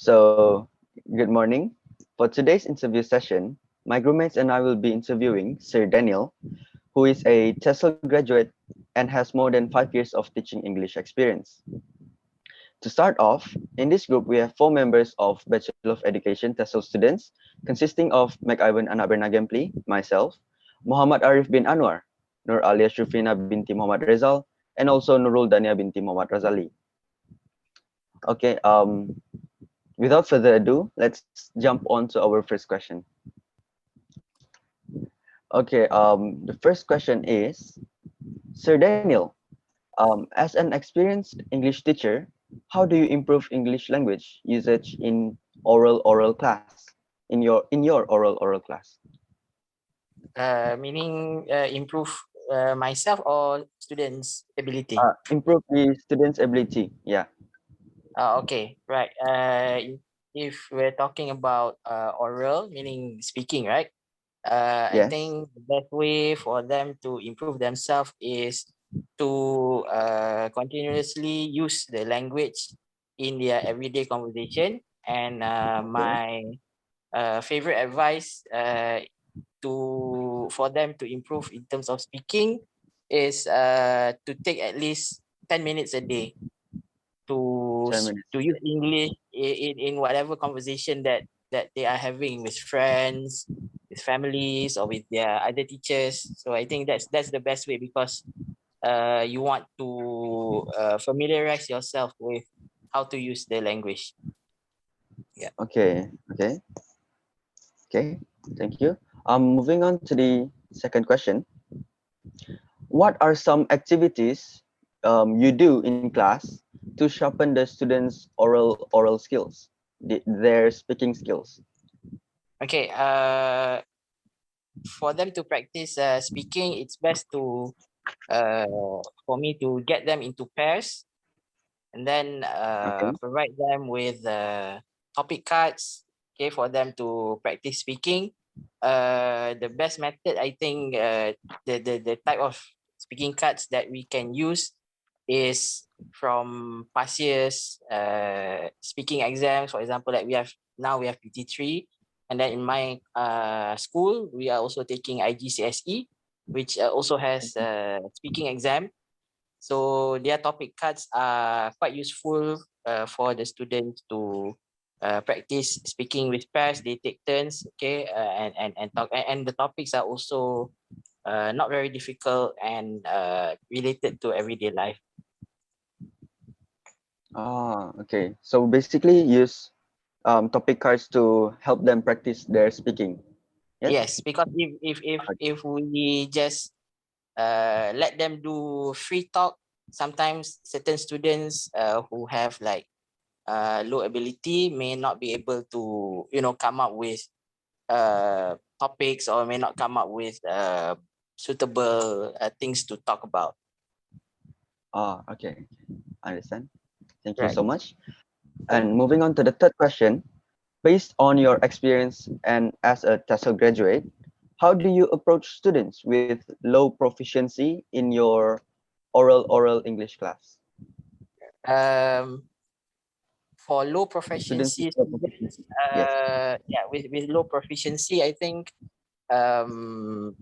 So, good morning. For today's interview session, my roommates and I will be interviewing Sir Daniel, who is a TESOL graduate and has more than 5 years of teaching English experience. To start off, in this group, we have four members of Bachelor of Education TESOL students, consisting of Anak Brenagempli, myself, Muhammad Arief bin Anuar, Nuralya Syurfina binti Muhammad Rezal, and also Nurul Dania binti Muhammad Razali. Okay, without further ado, let's jump on to our first question. Okay, the first question is, Sir Daniel, as an experienced English teacher, how do you improve English language usage in oral class? In your oral class? Meaning improve myself or students' ability. Improve the students' ability. Yeah. Okay, right. If we're talking about oral, meaning speaking, right? I Yes. think the best way for them to improve themselves is to continuously use the language in their everyday conversation. And Okay. my favorite advice for them to improve in terms of speaking is to take at least 10 minutes a day 10 minutes. to use English in whatever conversation that they are having with friends, with families, or with their other teachers. So I think that's the best way, because you want to familiarize yourself with how to use the language. Yeah. Okay. Okay. Okay. Thank you. Moving on to the second question. What are some activities you do in class to sharpen the students' oral skills, their speaking skills? Okay. For them to practice speaking, it's best to uh, for me to get them into pairs, and then Okay. provide them with topic cards, okay, for them to practice speaking. The best method, I think, the type of speaking cards that we can use is from past years speaking exams. For example, like we have PT3, and then in my school we are also taking IGCSE, which also has speaking exam. So their topic cards are quite useful for the students to practice speaking with pairs. They take turns, okay, and talk. And the topics are also not very difficult and related to everyday life. Okay. So basically, use topic cards to help them practice their speaking. Yes. Yes, because if we just let them do free talk, sometimes certain students who have like low ability may not be able to come up with topics, or may not come up with suitable things to talk about. Okay. Understand. Thank you Right. so much. And moving on to the third question, based on your experience and as a TESOL graduate, how do you approach students with low proficiency in your oral English class? Um, for low Students with proficiency low students, proficiency. Yes. yeah, with low proficiency, I think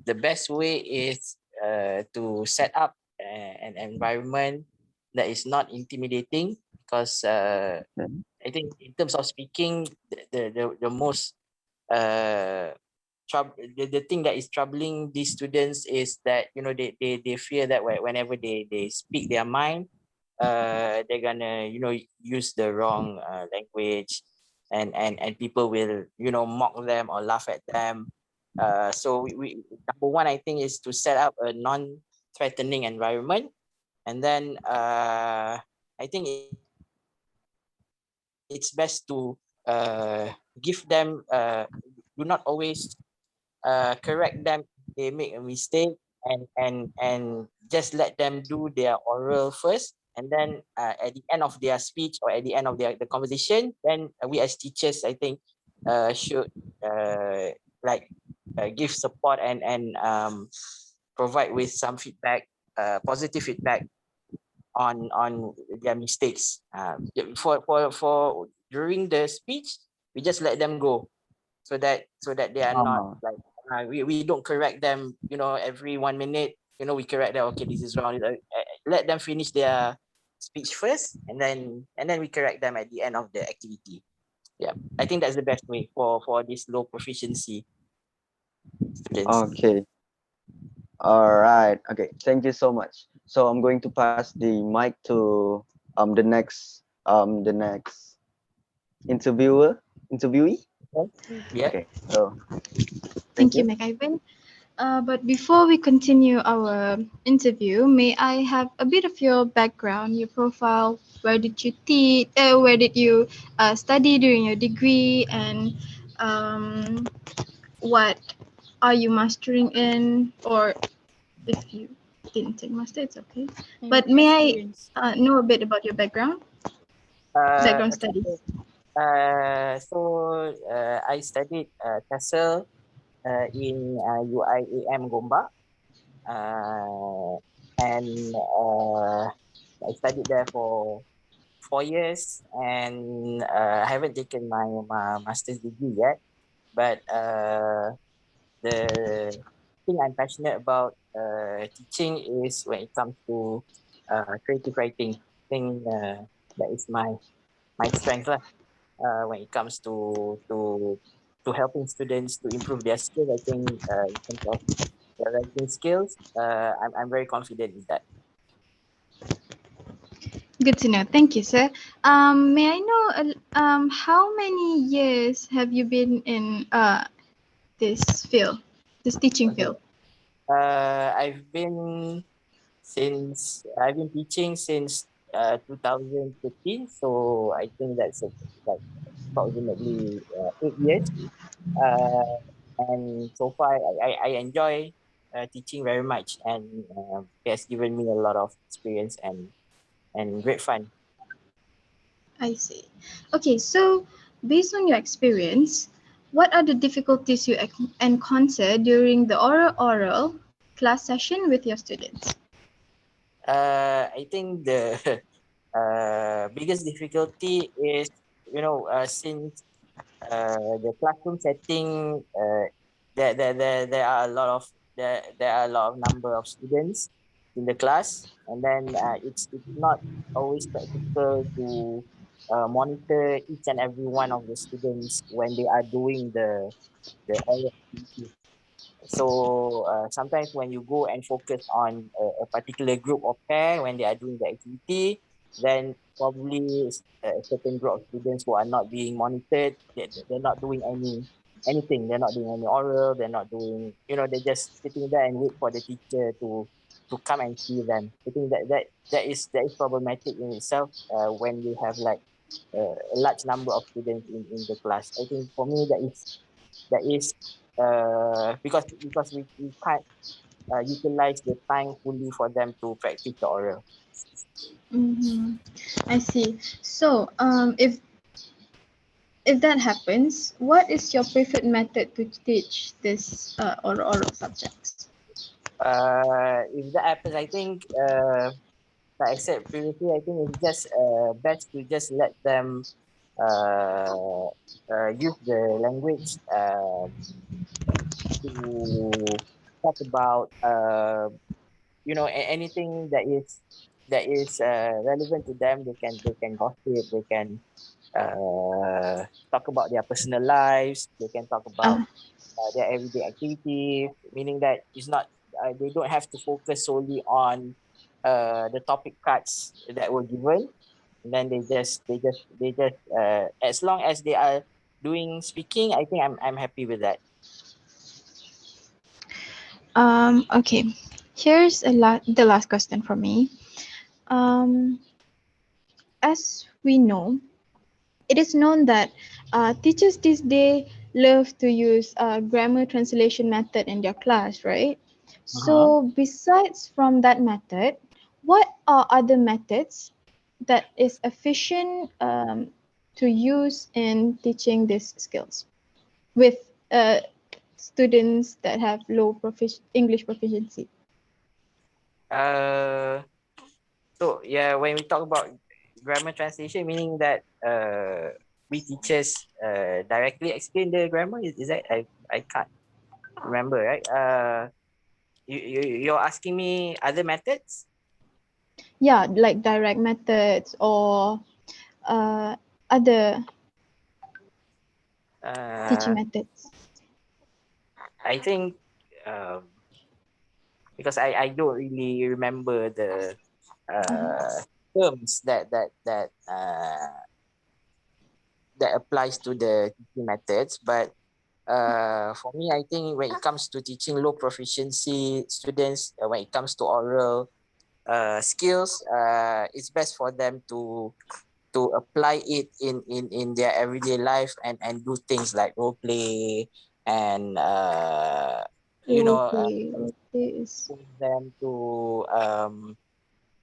the best way is to set up an environment that is not intimidating, because Mhm. I think in terms of speaking, the most uh the thing that is troubling these students is that they fear that whenever they speak their mind, they're gonna use the wrong language, and people will mock them or laugh at them. So we number one, I think, is to set up a non-threatening environment. And then I think it's best to give them do not always correct them if they make a mistake, and just let them do their oral first, and then at the end of their speech, or at the end of the conversation, then we as teachers, I think, should like give support, and provide with some feedback, positive feedback on their mistakes. For during the speech, we just let them go, so that they are not Uh, like we don't correct them, every 1 minute. We correct them. Okay, this is wrong. Let them finish their speech first, and then we correct them at the end of the activity. Yeah, I think that's the best way for this low proficiency students. okay. All right. Okay. Thank you so much. So I'm going to pass the mic to the next interviewee. Yeah. Okay. So thank Thank you, you. McIvan. But before we continue our interview, may I have a bit of your background, your profile? Where did you teach? Where did you study during your degree? And um, what are you mastering in? Or if you didn't take master, it's okay. And But your may I experience. know a bit about your background? Background Okay. studies. I studied TESOL in UIAM Gombak, and I studied there for 4 years, and I haven't taken my master's degree yet. But the thing I'm passionate about teaching is when it comes to creative writing. I think that is my strength lah. When it comes to helping students to improve their skills, I think in terms of their writing skills, I'm very confident in that. Good to know. Thank you, sir. May I know how many years have you been in this field, this teaching Okay. field? I've been teaching since 2015, so I think that's like approximately 8 years. Uh, and so far, I enjoy teaching very much, and it has given me a lot of experience and great fun. I see. Okay, so based on your experience, what are the difficulties you encounter during the oral class session with your students? I think the biggest difficulty is, since the classroom setting, there are a lot of there are a lot of number of students in the class, and then it's not always practical to monitor each and every one of the students when they are doing the oral activity. So sometimes when you go and focus on a particular group or pair when they are doing the activity, then probably a certain group of students who are not being monitored, they're not doing anything. They're not doing any oral. They're not doing, they're just sitting there and wait for the teacher to come and see them. I think that is problematic in itself when you have like a large number of students in the class. I think for me that is because we can't utilize the time fully for them to practice the oral. Mm-hmm. I see. So, if that happens, what is your preferred method to teach this oral subjects? If that happens, I think like I said previously, I think it's just best to just let them uh, use the language to talk about anything that is relevant to them. They can gossip. They can talk about their personal lives. They can talk about Uh, their everyday activities, meaning that it's not they don't have to focus solely on the topic cards that were given. And then they just as long as they are doing speaking, I think I'm happy with that. okay. Here's the last question for me. Um, as we know, it is known that teachers these days love to use grammar translation method in their class, right? Uh-huh. So besides from that method, what are other methods that is efficient to use in teaching these skills with students that have low English proficiency? Uh, so yeah, when we talk about grammar translation, meaning that we teachers directly explain the grammar? Is that I can't remember, right? You're asking me other methods? Yeah, like direct methods or other teaching Uh, methods. I think because I don't really remember the Uh-huh. terms that applies to the teaching methods, but for me, I think when it comes to teaching low proficiency students, when it comes to oral skills, it's best for them to apply it in their everyday life and do things like role play and you know Role play is expose them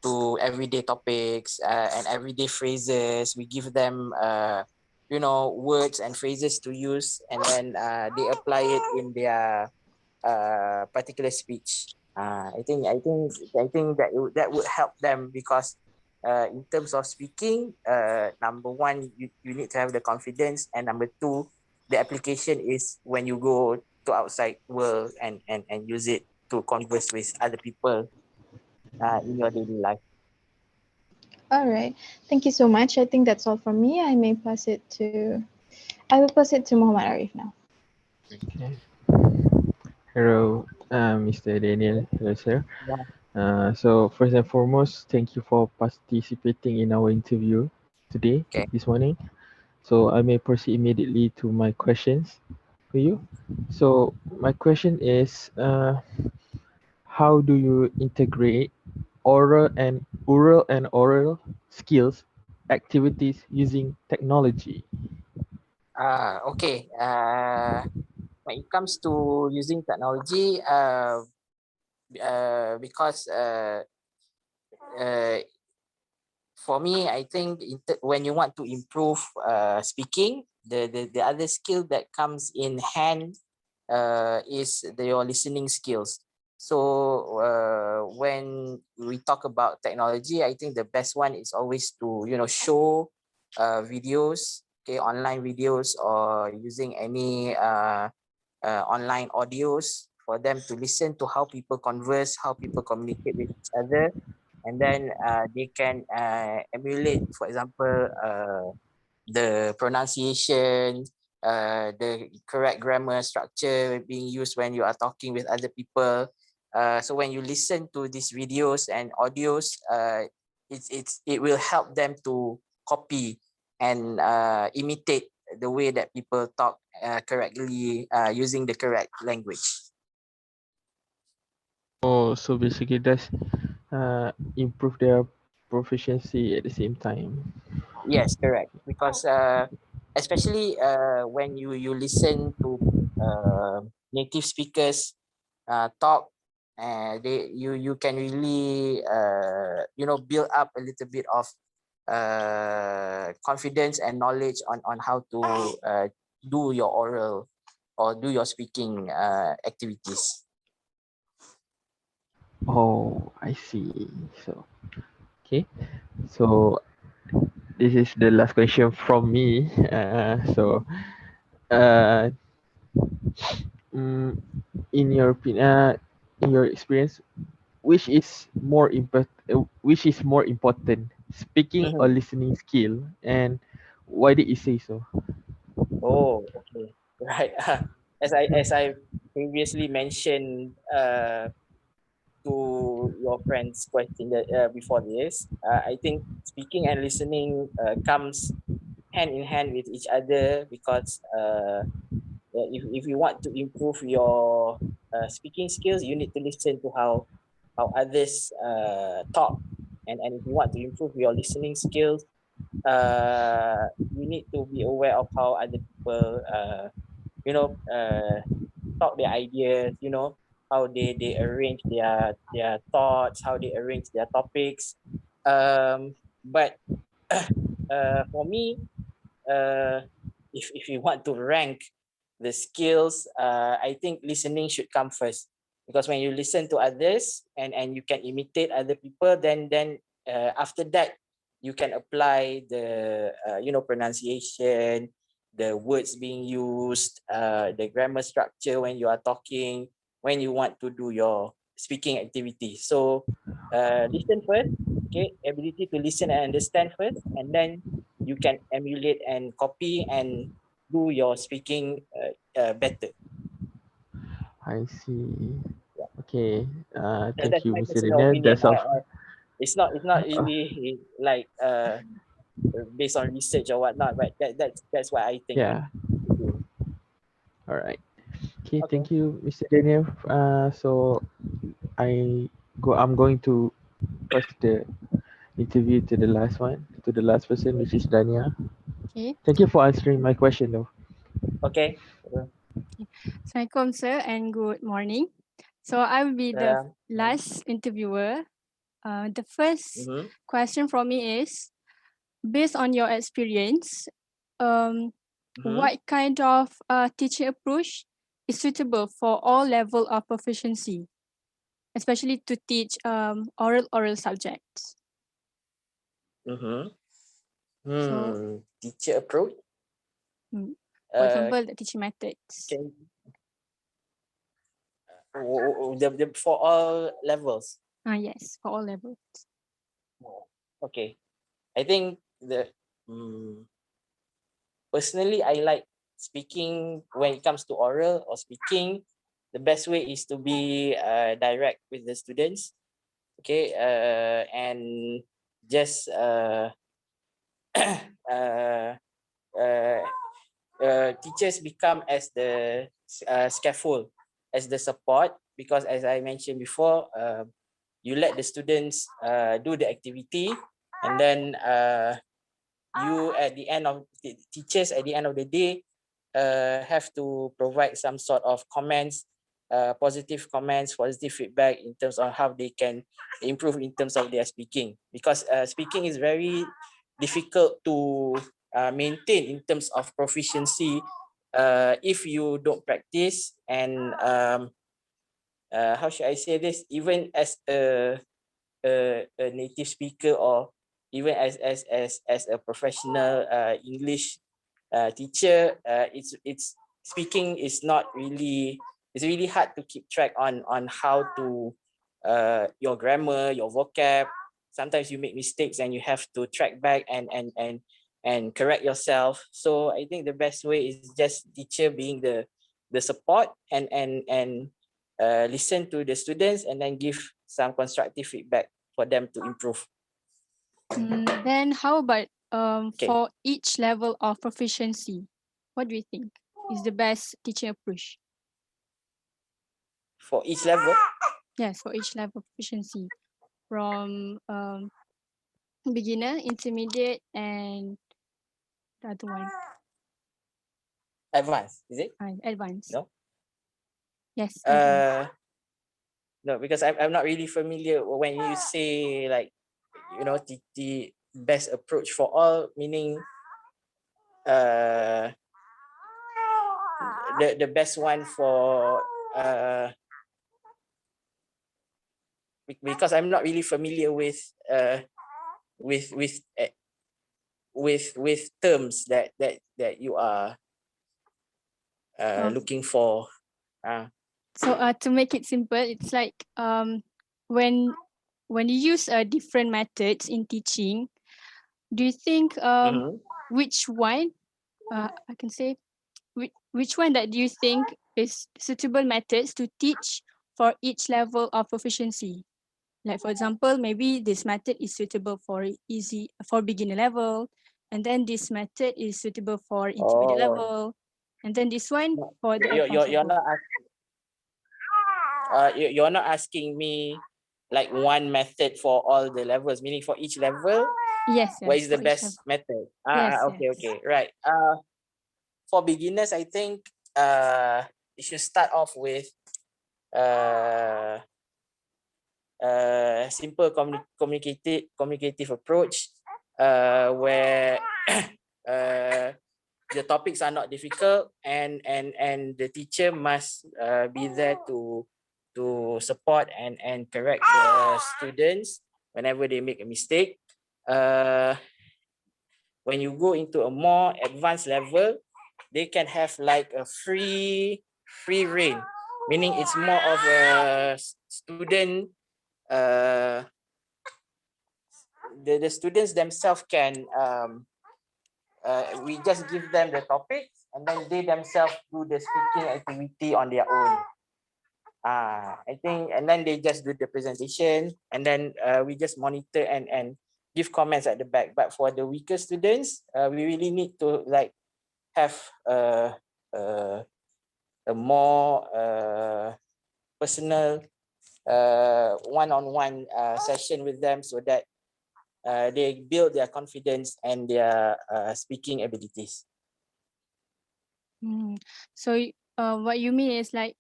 to everyday topics and everyday phrases. We give them words and phrases to use, and then they apply it in their particular speech. I think that would help them because in terms of speaking, number one, you need to have the confidence, and number two, the application is when you go to outside world and use it to converse with other people in your daily life. all right. Thank you so much. I think that's all from me. I will pass it to Muhammad Arief now. Okay. Hello, Mr. Daniel. Hello, sir. Yeah. So first and foremost, thank you for participating in our interview today, Okay. this morning. So I may proceed immediately to my questions for you. So my question is, how do you integrate oral skills activities using technology? Okay. When it comes to using technology, because uh, for me, I think when you want to improve speaking, the other skill that comes in hand is your listening skills. So when we talk about technology, I think the best one is always to show videos, okay, online videos or using any online audios for them to listen to how people converse, how people communicate with each other, and then they can emulate, for example, the pronunciation, the correct grammar structure being used when you are talking with other people. So when you listen to these videos and audios, it will help them to copy and imitate the way that people talk correctly using the correct language. Oh, so basically that's improve their proficiency at the same time. Yes, correct. Because especially when you listen to native speakers talk, you can really build up a little bit of confidence and knowledge on how to do your oral or do your speaking activities. Oh, I see. So, okay. So this is the last question from me. Uh, mm, in your experience, which is more important, speaking or Mhm. listening skill, and why did you say so? Oh, okay. Right. As I previously mentioned to your friend's question that before this, I think speaking and listening comes hand in hand with each other because if you want to improve your speaking skills, you need to listen to how others talk, and if you want to improve your listening skills, you need to be aware of how other people you know uh, talk their ideas, how they arrange their thoughts, how they arrange their topics. But for me, uh, if you want to rank the skills, I think listening should come first, because when you listen to others and you can imitate other people, then after that you can apply the pronunciation, the words being used, the grammar structure when you are talking, when you want to do your speaking activity. So listen first, okay, ability to listen and understand first, and then you can emulate and copy and do your speaking better. I see. Yeah. Okay. Thank That's you, my Mr. personal Daniel. opinion. That's all. It's not Uh, really like based on research or whatnot, but that's what I think yeah. to do. All right. Okay. Okay. Thank you, Mr. Daniel. So I'm going to pass the interview to the last one, to the last person, which is Dania. Okay. Thank you for answering my question, though. Okay. Assalamualaikum, sir, and good morning. So I will be the last interviewer. The first Mm-hmm. question from me is, based on your experience, Mm-hmm. what kind of teaching approach is suitable for all level of proficiency, especially to teach oral subjects? Mm-hmm. So, Teacher approach. for example, the teaching methods. Can for all levels. Yes, for all levels. Okay. I think personally, I like speaking when it comes to oral or speaking. The best way is to be direct with the students. Okay. And just teachers become as the scaffold, as the support, because as I mentioned before, you let the students do the activity, and then you at the end of the teachers at the end of the day have to provide some sort of comments, positive comments, positive feedback in terms of how they can improve in terms of their speaking, because speaking is very difficult to maintain in terms of proficiency if you don't practice. And how should I say this, even as a native speaker, or even as a professional English teacher, it's speaking is not really, it's really hard to keep track on how to your grammar, your vocab. Sometimes you make mistakes and you have to track back and correct yourself. So I think the best way is just teacher being the support and listen to the students and then give some constructive feedback for them to improve. Then how about Okay. for each level of proficiency? What do you think is the best teaching approach? For each level? Yes, for each level of proficiency, from beginner, intermediate, and the other one, Advanced, is it? advanced. No? Yes, advanced. No, because I'm not really familiar when you say like, the best approach for all, meaning the best one for because I'm not really familiar with with with uh, with terms that you are looking for. So to make it simple, it's like when you use different methods in teaching, do you think which one I can say which one that do you think is suitable methods to teach for each level of proficiency? Like for example, maybe this method is suitable for beginner level, and then this method is suitable for intermediate level, and then this one for the advanced level. You're not asking me like one method for all the levels, meaning for each level. Yes. What is the best method? Okay, right. For beginners, I think you should start off with simple communicative approach, where the topics are not difficult, and the teacher must be there to support and correct the students whenever they make a mistake. when you go into a more advanced level, they can have like a free reign, meaning it's more of a student. The students themselves can we just give them the topics and then they themselves do the speaking activity on their own. I think, and then they just do the presentation and then we just monitor and give comments at the back. But for the weaker students, we really need to like have a more personal one-on-one session with them so that they build their confidence and their speaking abilities. So what you mean is like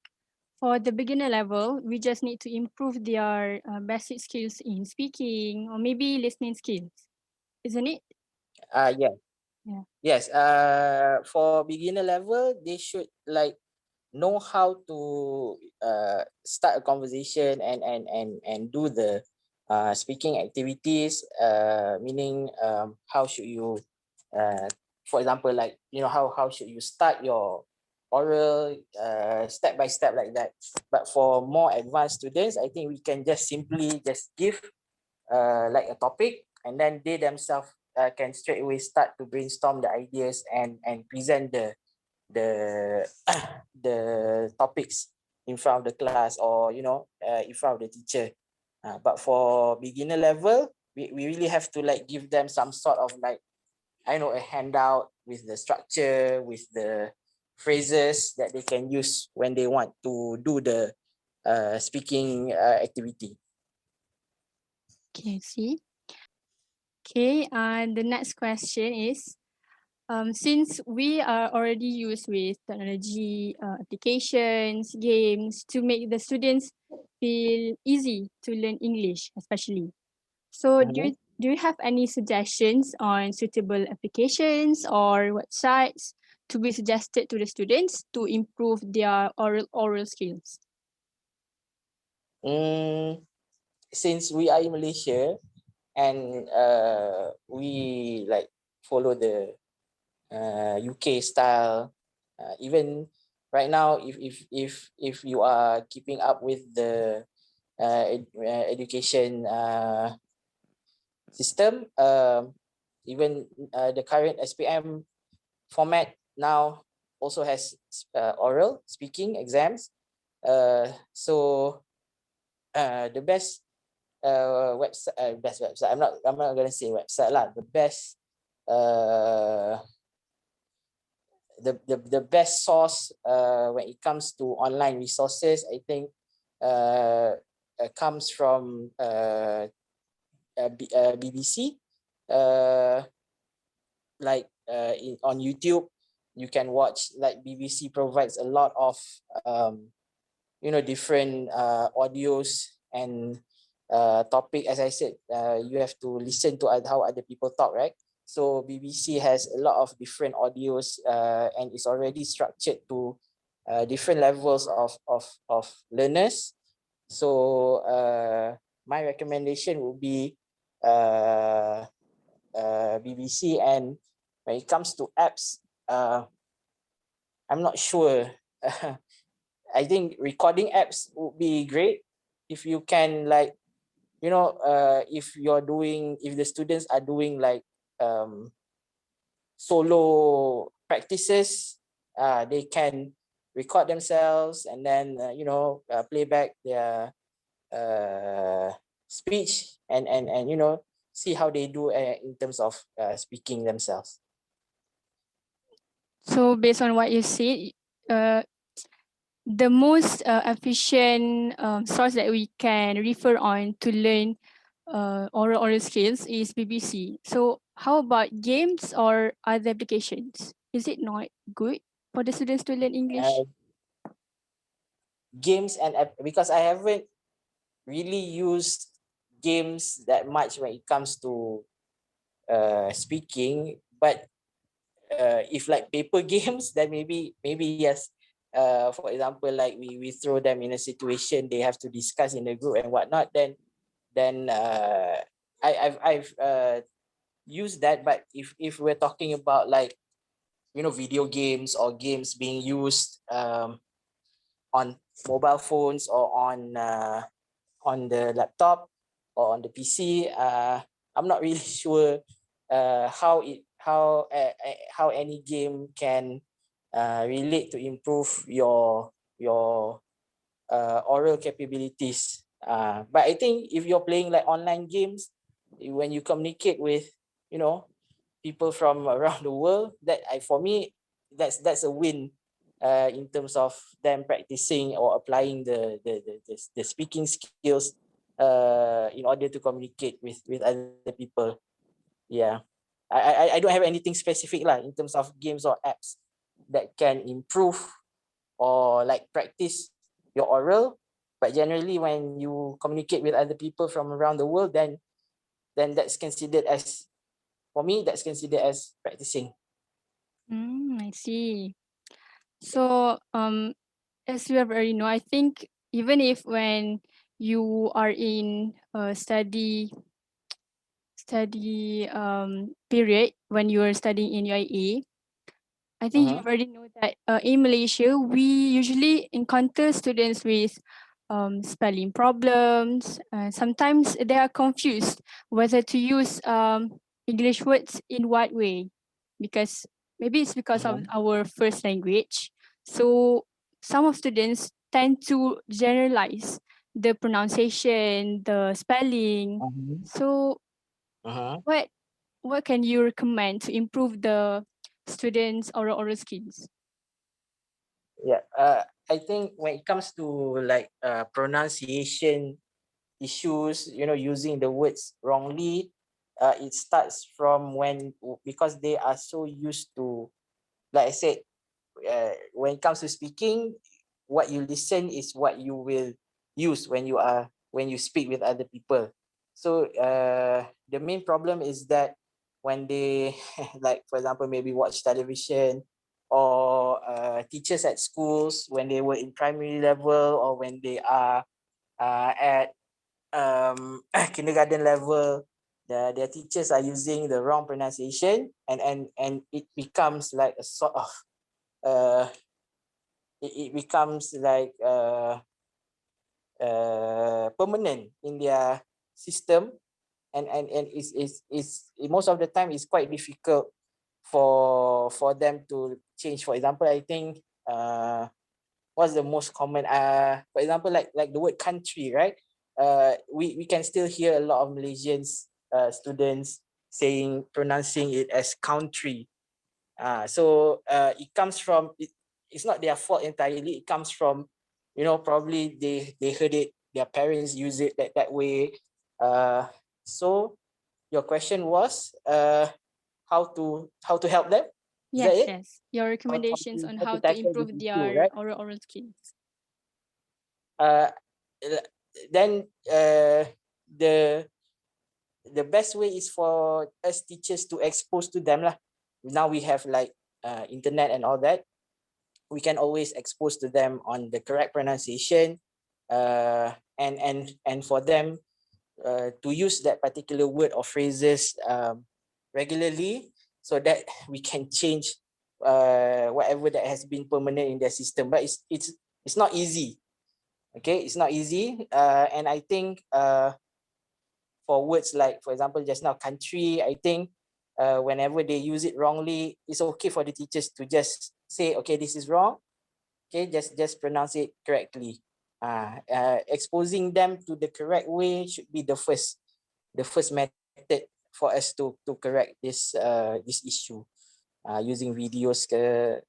for the beginner level, we just need to improve their basic skills in speaking or maybe listening skills, isn't it? Yeah. Yeah. Yes. For beginner level, they should like know how to start a conversation and do the speaking activities. Meaning, how should you, for example, like how should you start your oral step by step like that. But for more advanced students, I think we can just simply just give like a topic and then they themselves can straight away start to brainstorm the ideas and present the the topics in front of the class or in front of the teacher. But for beginner level, we really have to like give them some sort of like a handout with the structure, with the phrases that they can use when they want to do the speaking activity. Okay, see. Okay, and the next question is, since we are already used with technology applications, games to make the students feel easy to learn English, especially. So do you have any suggestions on suitable applications or websites to be suggested to the students to improve their oral skills? Since we are in Malaysia and we like follow the UK style, even right now, if you are keeping up with the education system, even the current SPM format now also has oral speaking exams. So the best website. I'm not gonna say website lah. The best the best source when it comes to online resources, I think comes from BBC. On YouTube, you can watch, like BBC provides a lot of different audios and topic. As I said, you have to listen to how other people talk, right? So BBC has a lot of different audios and it's already structured to different levels of learners. So my recommendation would be BBC. And when it comes to apps, I'm not sure. I think recording apps would be great if you can, like, if the students are doing like solo practices, they can record themselves and then play back their speech and see how they do in terms of speaking themselves. So based on what you said, the most efficient source that we can refer on to learn oral skills is BBC. So how about games or other applications? Is it not good for the students to learn English? Games and because I haven't really used games that much when it comes to speaking, but if like paper games, then maybe yes. For example, like we throw them in a situation they have to discuss in the group and whatnot, then I've use that. But if we're talking about like, you know, video games or games being used on mobile phones or on the laptop or on the PC, I'm not really sure how any game can relate to improve your oral capabilities. But I think if you're playing like online games, when you communicate with, you know, people from around the world, for me, that's a win in terms of them practicing or applying the speaking skills in order to communicate with other people. Yeah. I don't have anything specific lah in terms of games or apps that can improve or like practice your oral. But generally, when you communicate with other people from around the world, then that's considered as, for me, that's considered as practicing. I see. So as you have already know, I think even if when you are in a study period, when you are studying in UIA, I think you already know that in Malaysia, we usually encounter students with spelling problems. Sometimes they are confused whether to use English words in what way, because maybe it's because of our first language. So some of students tend to generalize the pronunciation, the spelling. So what can you recommend to improve the students' oral skills? Yeah, I think when it comes to like pronunciation issues, you know, using the words wrongly, it starts from because they are so used to, like I said, when it comes to speaking, what you listen is what you will use when you speak with other people. So the main problem is that when they like, for example, maybe watch television, or teachers at schools when they were in primary level, or when they are at kindergarten level, their teachers are using the wrong pronunciation, and it becomes like a sort of uh, it becomes like permanent in their system, and it's most of the time it's quite difficult for them to change. For example, I think what's the most common, for example, like the word country, right? We can still hear a lot of Malaysians students pronouncing it as country. So it comes from it's not their fault entirely. It comes from, you know, probably they heard it, their parents use it that way. So your question was how to help them? Is that Yes, it? yes. Your recommendations on How to how to tackle this improve issue, their right? oral skills. Uh, then the best way is for us teachers to expose to them lah. Now we have like internet and all that. We can always expose to them on the correct pronunciation, and for them to use that particular word or phrases regularly, so that we can change whatever that has been permanent in their system. But it's not easy. Okay, it's not easy, and I think for words like, for example, just now country, I think whenever they use it wrongly, it's okay for the teachers to just say, okay, this is wrong. Okay, just pronounce it correctly. Exposing them to the correct way should be the first method for us to correct this issue, using videos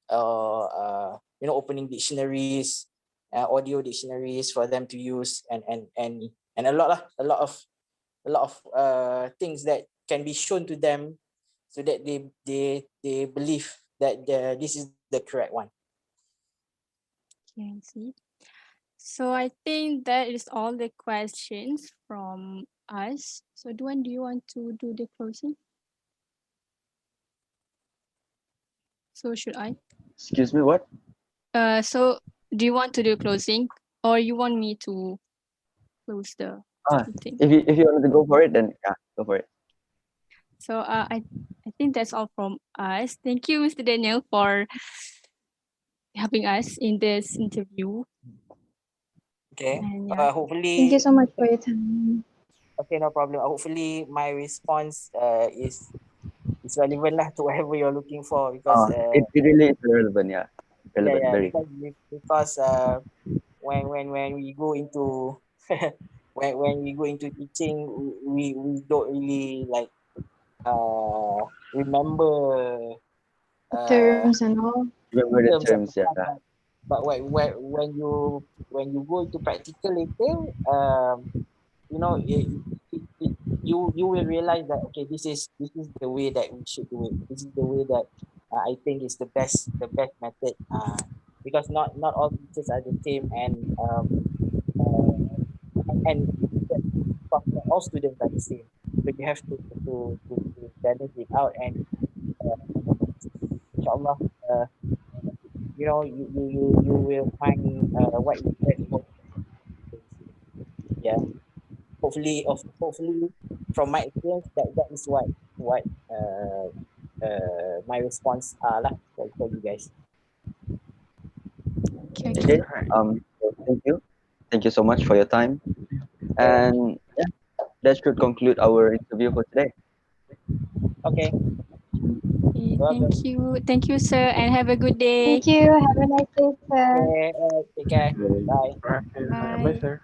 or you know, opening dictionaries, audio dictionaries for them to use, and a lot of things that can be shown to them, so that they believe that this is the correct one. Okay, I see. So I think that is all the questions from us. So Duan, do you want to do the closing? So should I? Excuse me, what? So do you want to do closing, or you want me to close the Ah, thing? if you wanted to go for it, then yeah, go for it. So I think that's all from us. Thank you, Mr. Daniel, for helping us in this interview. Okay. And yeah. Thank you Hopefully, so much for your time. okay, no problem. Hopefully, my response is relevant lah to whatever you're looking for, because It really is relevant, yeah. Relevant, yeah, very. because when we go into when we go into teaching, we don't really like remember Terms and all. Remember the terms of terms, the yeah. class, but when you go into practical later, you know, you will realize that, okay, this is the way that we should do it. This is the way that I think is the best method, because not all teachers are the same, uh, and not all students are the same. So you have to balance it out, and inshallah, you know, you will find what is best for you. Yeah. Hopefully, from my experience, that is what my response are lah for you guys. Okay. Okay. Alright. So thank you so much for your time, and yeah, that should conclude our interview for today. Okay. Okay, Welcome. thank you, sir, and have a good day. Thank you. Have a nice day, sir. Okay. Take care. Bye. Alright. Bye, Bye. sir.